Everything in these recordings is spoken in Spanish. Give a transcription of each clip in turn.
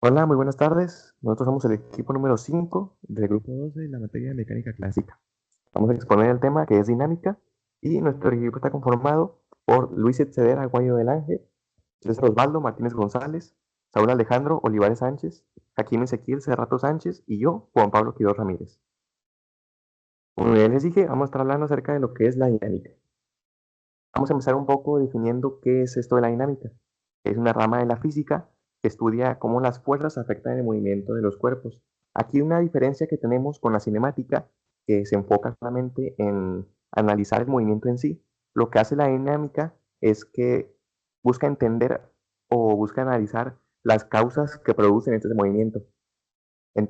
Hola, muy buenas tardes. Nosotros somos el equipo número 5 del grupo 12 de la materia de mecánica clásica. Vamos a exponer el tema que es dinámica y nuestro equipo está conformado por Luis Etceder Aguayo del Ángel, César Osvaldo Martínez González, Saúl Alejandro Olivares Sánchez, Jaquín Ezequiel Cerrato Sánchez y yo, Juan Pablo Quiroz Ramírez. Como ya les dije, vamos a estar hablando acerca de lo que es la dinámica. Vamos a empezar un poco definiendo qué es esto de la dinámica. Es una rama de la física que estudia cómo las fuerzas afectan el movimiento de los cuerpos. Aquí una diferencia que tenemos con la cinemática, que se enfoca solamente en analizar el movimiento en sí. Lo que hace la dinámica es que busca entender o busca analizar las causas que producen este movimiento.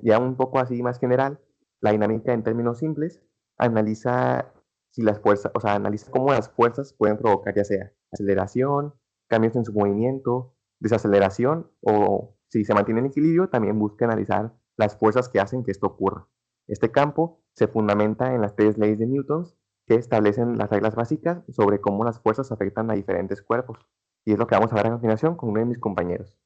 Ya un poco así más general, la dinámica en términos simples analiza si las fuerzas, o sea, analiza cómo las fuerzas pueden provocar ya sea aceleración, cambios en su movimiento, desaceleración o si se mantiene en equilibrio, también busca analizar las fuerzas que hacen que esto ocurra. Este campo se fundamenta en las tres leyes de Newton que establecen las reglas básicas sobre cómo las fuerzas afectan a diferentes cuerpos. Y es lo que vamos a ver a continuación con uno de mis compañeros.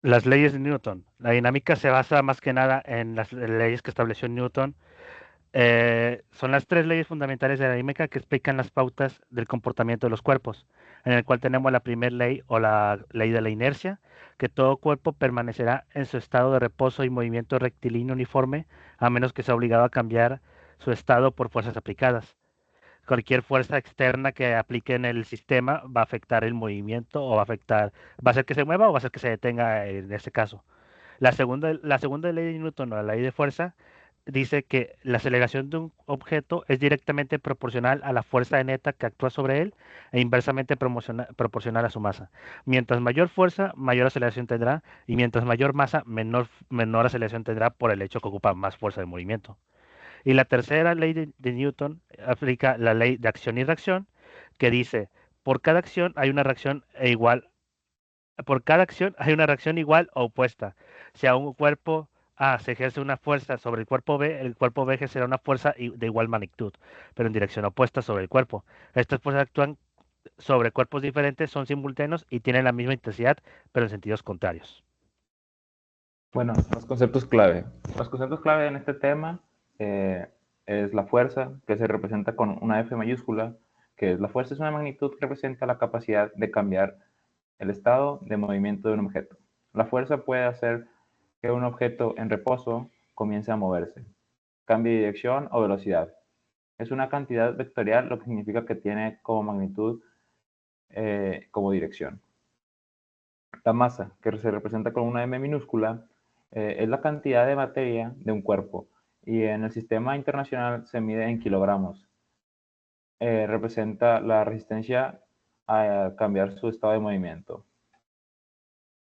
Las leyes de Newton. La dinámica se basa más que nada en las leyes que estableció Newton. Son las tres leyes fundamentales de la dinámica que explican las pautas del comportamiento de los cuerpos, en el cual tenemos la primera ley o la ley de la inercia, que todo cuerpo permanecerá en su estado de reposo y movimiento rectilíneo uniforme, a menos que sea obligado a cambiar su estado por fuerzas aplicadas. Cualquier fuerza externa que aplique en el sistema va a afectar el movimiento o va a hacer que se mueva o va a hacer que se detenga en este caso. La segunda ley de Newton o la ley de fuerza dice que la aceleración de un objeto es directamente proporcional a la fuerza neta que actúa sobre él e inversamente proporcional a su masa. Mientras mayor fuerza, mayor aceleración tendrá, y mientras mayor masa, menor aceleración tendrá por el hecho que ocupa más fuerza de movimiento. Y la tercera ley de Newton aplica la ley de acción y reacción, que dice, por cada acción hay una reacción por cada acción hay una reacción igual o opuesta. Si a un cuerpo A se ejerce una fuerza sobre el cuerpo B ejercerá una fuerza de igual magnitud, pero en dirección opuesta sobre el cuerpo. Estas fuerzas actúan sobre cuerpos diferentes, son simultáneos y tienen la misma intensidad, pero en sentidos contrarios. Bueno, los conceptos clave. Los conceptos clave en este tema eh, es la fuerza, que se representa con una F mayúscula, que es la fuerza es una magnitud que representa la capacidad de cambiar el estado de movimiento de un objeto. La fuerza puede hacer que un objeto en reposo comience a moverse, cambie de dirección o velocidad. Es una cantidad vectorial, lo que significa que tiene como magnitud como dirección. La masa, que se representa con una M minúscula, es la cantidad de materia de un cuerpo y en el sistema internacional se mide en kilogramos. Representa la resistencia a cambiar su estado de movimiento.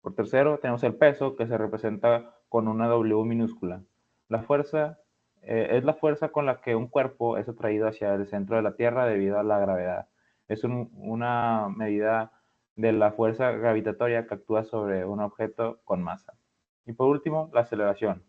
Por tercero, tenemos el peso, que se representa con una W minúscula. La fuerza es la fuerza con la que un cuerpo es atraído hacia el centro de la Tierra debido a la gravedad. Es una medida de la fuerza gravitatoria que actúa sobre un objeto con masa. Y por último, la aceleración.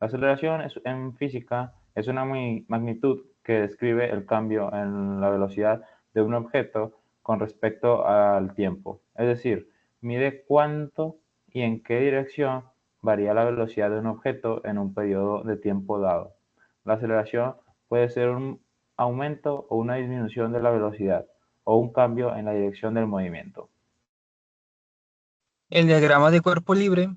La aceleración en física es una magnitud que describe el cambio en la velocidad de un objeto con respecto al tiempo. Es decir, mide cuánto y en qué dirección varía la velocidad de un objeto en un periodo de tiempo dado. La aceleración puede ser un aumento o una disminución de la velocidad o un cambio en la dirección del movimiento. El diagrama de cuerpo libre.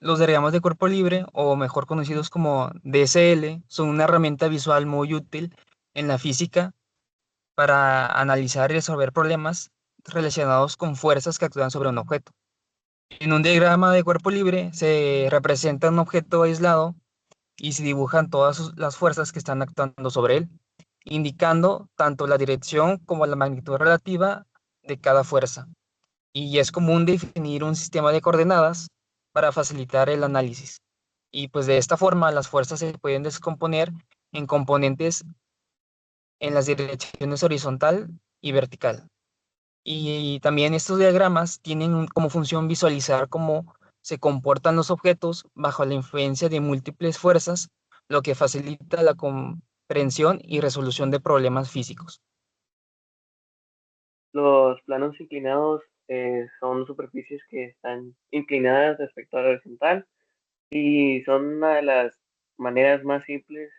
Los diagramas de cuerpo libre, o mejor conocidos como DSL, son una herramienta visual muy útil en la física para analizar y resolver problemas relacionados con fuerzas que actúan sobre un objeto. En un diagrama de cuerpo libre se representa un objeto aislado y se dibujan todas las fuerzas que están actuando sobre él, indicando tanto la dirección como la magnitud relativa de cada fuerza. Y es común definir un sistema de coordenadas para facilitar el análisis. Y pues de esta forma las fuerzas se pueden descomponer en componentes en las direcciones horizontal y vertical. Y también estos diagramas tienen como función visualizar cómo se comportan los objetos bajo la influencia de múltiples fuerzas, lo que facilita la comprensión y resolución de problemas físicos. Los planos inclinados son superficies que están inclinadas respecto a la horizontal y son una de las maneras más simples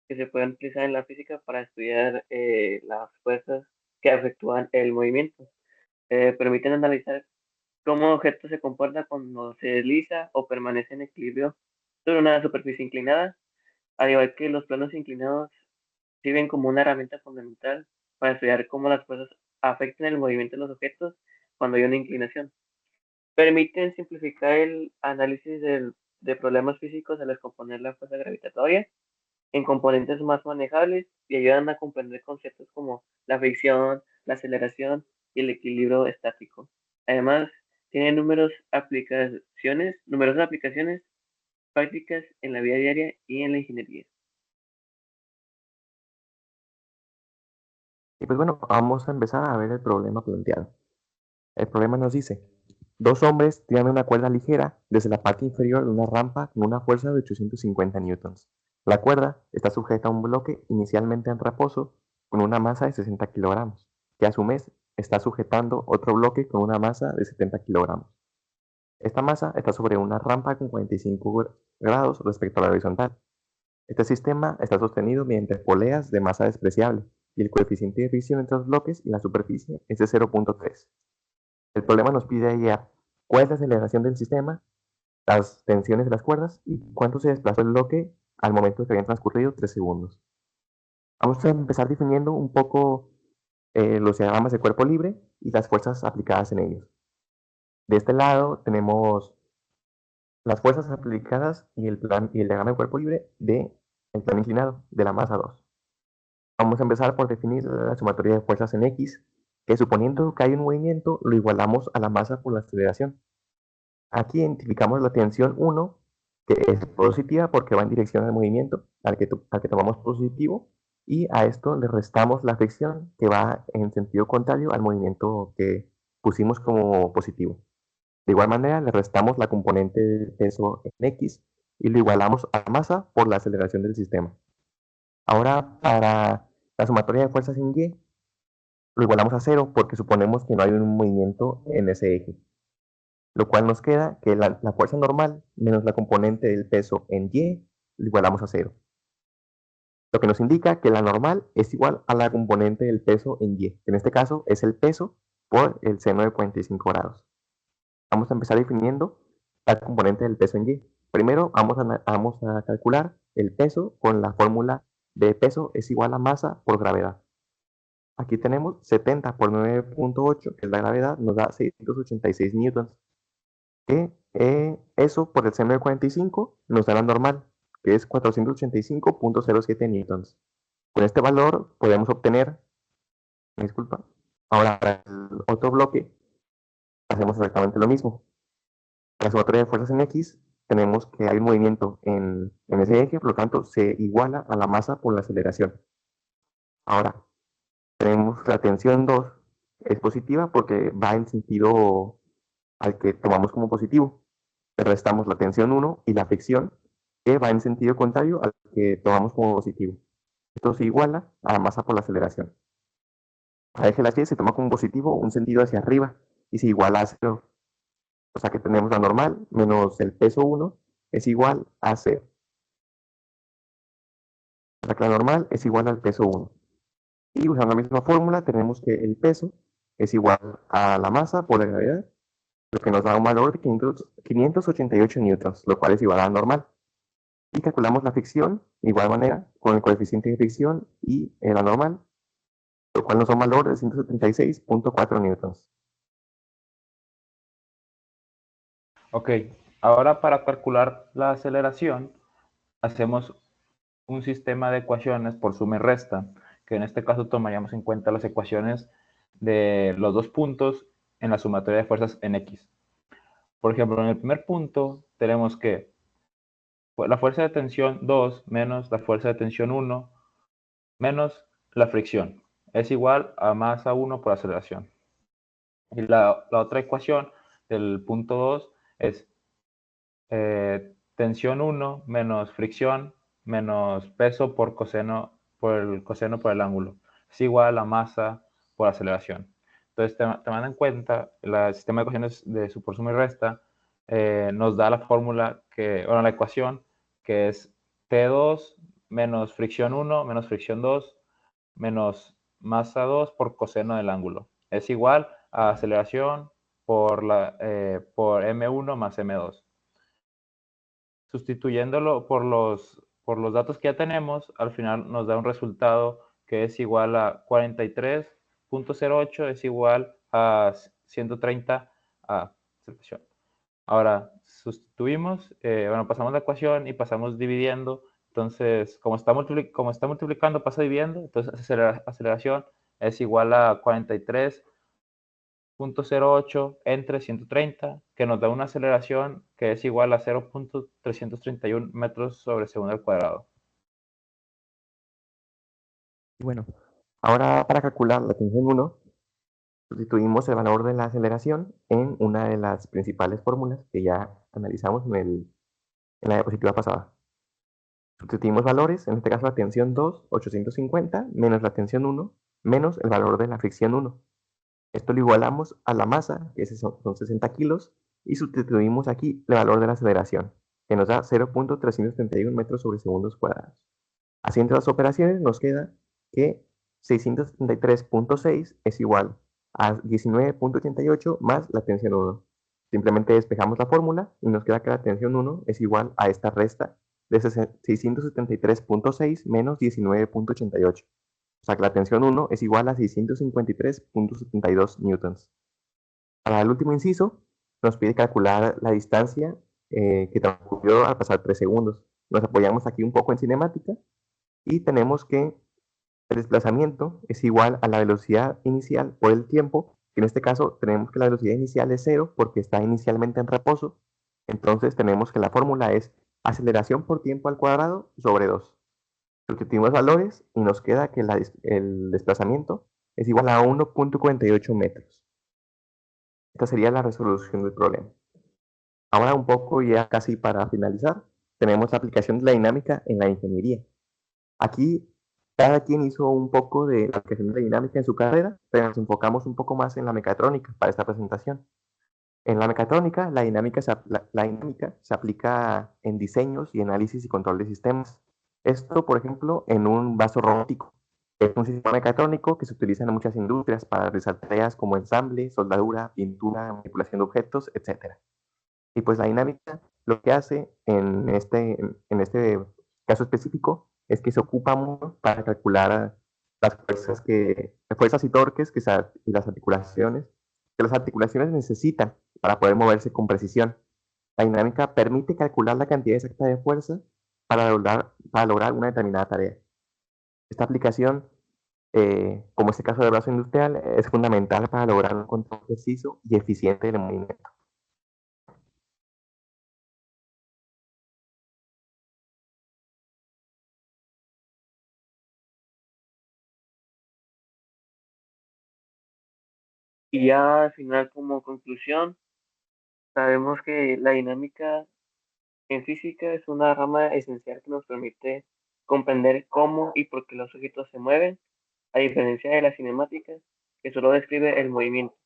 que se pueden utilizar en la física para estudiar las fuerzas que efectúan el movimiento. Permiten analizar cómo un objeto se comporta cuando se desliza o permanece en equilibrio sobre una superficie inclinada, al igual que los planos inclinados sirven como una herramienta fundamental para estudiar cómo las fuerzas afectan el movimiento de los objetos cuando hay una inclinación. Permiten simplificar el análisis de problemas físicos al descomponer la fuerza gravitatoria en componentes más manejables y ayudan a comprender conceptos como la fricción, la aceleración y el equilibrio estático. Además, tiene numerosas aplicaciones prácticas en la vida diaria y en la ingeniería. Y pues bueno, vamos a empezar a ver el problema planteado. El problema nos dice, dos hombres tiran una cuerda ligera desde la parte inferior de una rampa con una fuerza de 850 newtons. La cuerda está sujeta a un bloque inicialmente en reposo con una masa de 60 kilogramos, que a su vez está sujetando otro bloque con una masa de 70 kilogramos. Esta masa está sobre una rampa con 45 grados respecto a la horizontal. Este sistema está sostenido mediante poleas de masa despreciable y el coeficiente de fricción entre los bloques y la superficie es de 0.3. El problema nos pide hallar cuál es la aceleración del sistema, las tensiones de las cuerdas y cuánto se desplazó el bloque al momento de que habían transcurrido 3 segundos. Vamos a empezar definiendo un poco los diagramas de cuerpo libre y las fuerzas aplicadas en ellos. De este lado tenemos las fuerzas aplicadas y el diagrama de cuerpo libre del plano inclinado de la masa 2. Vamos a empezar por definir la sumatoria de fuerzas en X, que suponiendo que hay un movimiento, lo igualamos a la masa por la aceleración. Aquí identificamos la tensión 1, que es positiva porque va en dirección al movimiento al que tomamos positivo, y a esto le restamos la fricción que va en sentido contrario al movimiento que pusimos como positivo. De igual manera, le restamos la componente del peso en X y lo igualamos a la masa por la aceleración del sistema. Ahora, para la sumatoria de fuerzas en Y, lo igualamos a 0 porque suponemos que no hay un movimiento en ese eje. Lo cual nos queda que la fuerza normal menos la componente del peso en Y lo igualamos a 0. Lo que nos indica que la normal es igual a la componente del peso en Y, que en este caso es el peso por el seno de 45 grados. Vamos a empezar definiendo la componente del peso en Y. Primero vamos a calcular el peso con la fórmula de peso es igual a masa por gravedad. Aquí tenemos 70 por 9.8, que es la gravedad, nos da 686 newtons. Que eso por el seno de 45 nos da la normal, que es 485.07 newtons. Con este valor podemos obtener, disculpa, ahora para el otro bloque hacemos exactamente lo mismo. La sumatoria de fuerzas en X, tenemos que hay un movimiento en ese eje, por lo tanto se iguala a la masa por la aceleración. Ahora, tenemos la tensión 2, es positiva porque va en sentido al que tomamos como positivo. Le restamos la tensión 1 y la fricción, que va en sentido contrario al que tomamos como positivo. Esto se iguala a la masa por la aceleración. A eje la Y se toma como positivo un sentido hacia arriba y se iguala a 0. O sea que tenemos la normal menos el peso 1 es igual a 0. O sea que la normal es igual al peso 1. Y usando la misma fórmula tenemos que el peso es igual a la masa por la gravedad, lo que nos da un valor de 588 newtons, lo cual es igual a la normal. Y calculamos la fricción de igual manera con el coeficiente de fricción y la normal, lo cual nos da un valor de 176.4 newtons. Ok, ahora para calcular la aceleración hacemos un sistema de ecuaciones por suma y resta, que en este caso tomaríamos en cuenta las ecuaciones de los dos puntos en la sumatoria de fuerzas en X. Por ejemplo, en el primer punto tenemos que la fuerza de tensión 2 menos la fuerza de tensión 1 menos la fricción es igual a masa 1 por aceleración. Y la otra ecuación del punto 2 es tensión 1 menos fricción menos peso por el coseno por el ángulo. Es igual a masa por aceleración. Entonces, tomando en cuenta el sistema de ecuaciones de su por suma y resta, nos da la fórmula la ecuación que es T2 menos fricción 1 menos fricción 2 menos masa 2 por coseno del ángulo. Es igual a aceleración por M1 más M2. Sustituyéndolo por los datos que ya tenemos, al final nos da un resultado que es igual a 43.08 es igual a 130 a aceptación. Ahora, sustituimos, pasamos la ecuación y pasamos dividiendo. Entonces, como está multiplicando, pasa dividiendo. Entonces, aceleración es igual a 43.08 entre 130, que nos da una aceleración que es igual a 0.331 metros sobre segundo al cuadrado. Y bueno, ahora para calcular la tensión 1, sustituimos el valor de la aceleración en una de las principales fórmulas que ya analizamos en la diapositiva pasada. Sustituimos valores, en este caso la tensión 2, 850, menos la tensión 1, menos el valor de la fricción 1. Esto lo igualamos a la masa, que son 60 kilos, y sustituimos aquí el valor de la aceleración, que nos da 0.331 metros sobre segundos cuadrados. Haciendo las operaciones nos queda que 673.6 es igual a 19.88 más la tensión 1. Simplemente despejamos la fórmula y nos queda que la tensión 1 es igual a esta resta de 673.6 menos 19.88. O sea que la tensión 1 es igual a 653.72 newtons. Para el último inciso, nos pide calcular la distancia que transcurrió al pasar 3 segundos. Nos apoyamos aquí un poco en cinemática y tenemos que el desplazamiento es igual a la velocidad inicial por el tiempo, que en este caso tenemos que la velocidad inicial es 0 porque está inicialmente en reposo. Entonces tenemos que la fórmula es aceleración por tiempo al cuadrado sobre 2. Sustituimos valores y nos queda que el desplazamiento es igual a 1.48 metros. Esta sería la resolución del problema. Ahora un poco ya casi para finalizar, tenemos la aplicación de la dinámica en la ingeniería. Aquí cada quien hizo un poco de la aplicación de la dinámica en su carrera, pero nos enfocamos un poco más en la mecatrónica para esta presentación. En la mecatrónica, la dinámica se aplica en diseños y análisis y control de sistemas. Esto, por ejemplo, en un vaso robótico. Es un sistema mecatrónico que se utiliza en muchas industrias para realizar tareas como ensamble, soldadura, pintura, manipulación de objetos, etc. Y pues la dinámica lo que hace en este caso específico es que se ocupa mucho para calcular las fuerzas y torques y las articulaciones que las articulaciones necesitan para poder moverse con precisión. La dinámica permite calcular la cantidad exacta de fuerza para lograr una determinada tarea. Esta aplicación, como este caso del brazo industrial, es fundamental para lograr un control preciso y eficiente del movimiento. Y ya al final, como conclusión, sabemos que la dinámica en física es una rama esencial que nos permite comprender cómo y por qué los objetos se mueven, a diferencia de la cinemática, que solo describe el movimiento.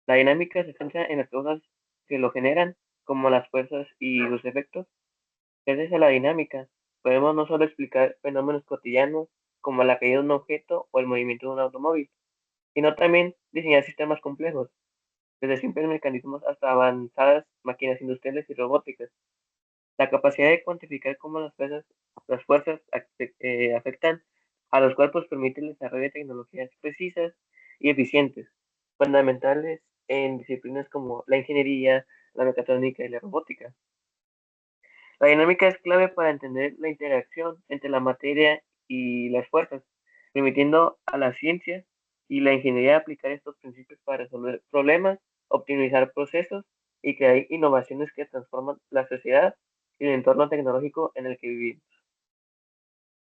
La dinámica se centra en las causas que lo generan, como las fuerzas y los efectos. Gracias a la dinámica, podemos no solo explicar fenómenos cotidianos, como la caída de un objeto o el movimiento de un automóvil, sino también diseñar sistemas complejos, desde simples mecanismos hasta avanzadas máquinas industriales y robóticas. La capacidad de cuantificar cómo las fuerzas afectan a los cuerpos permite el desarrollo de tecnologías precisas y eficientes, fundamentales en disciplinas como la ingeniería, la mecatrónica y la robótica. La dinámica es clave para entender la interacción entre la materia y las fuerzas, permitiendo a la ciencia y la ingeniería aplicar estos principios para resolver problemas, optimizar procesos y crear innovaciones que transforman la sociedad y el entorno tecnológico en el que vivimos.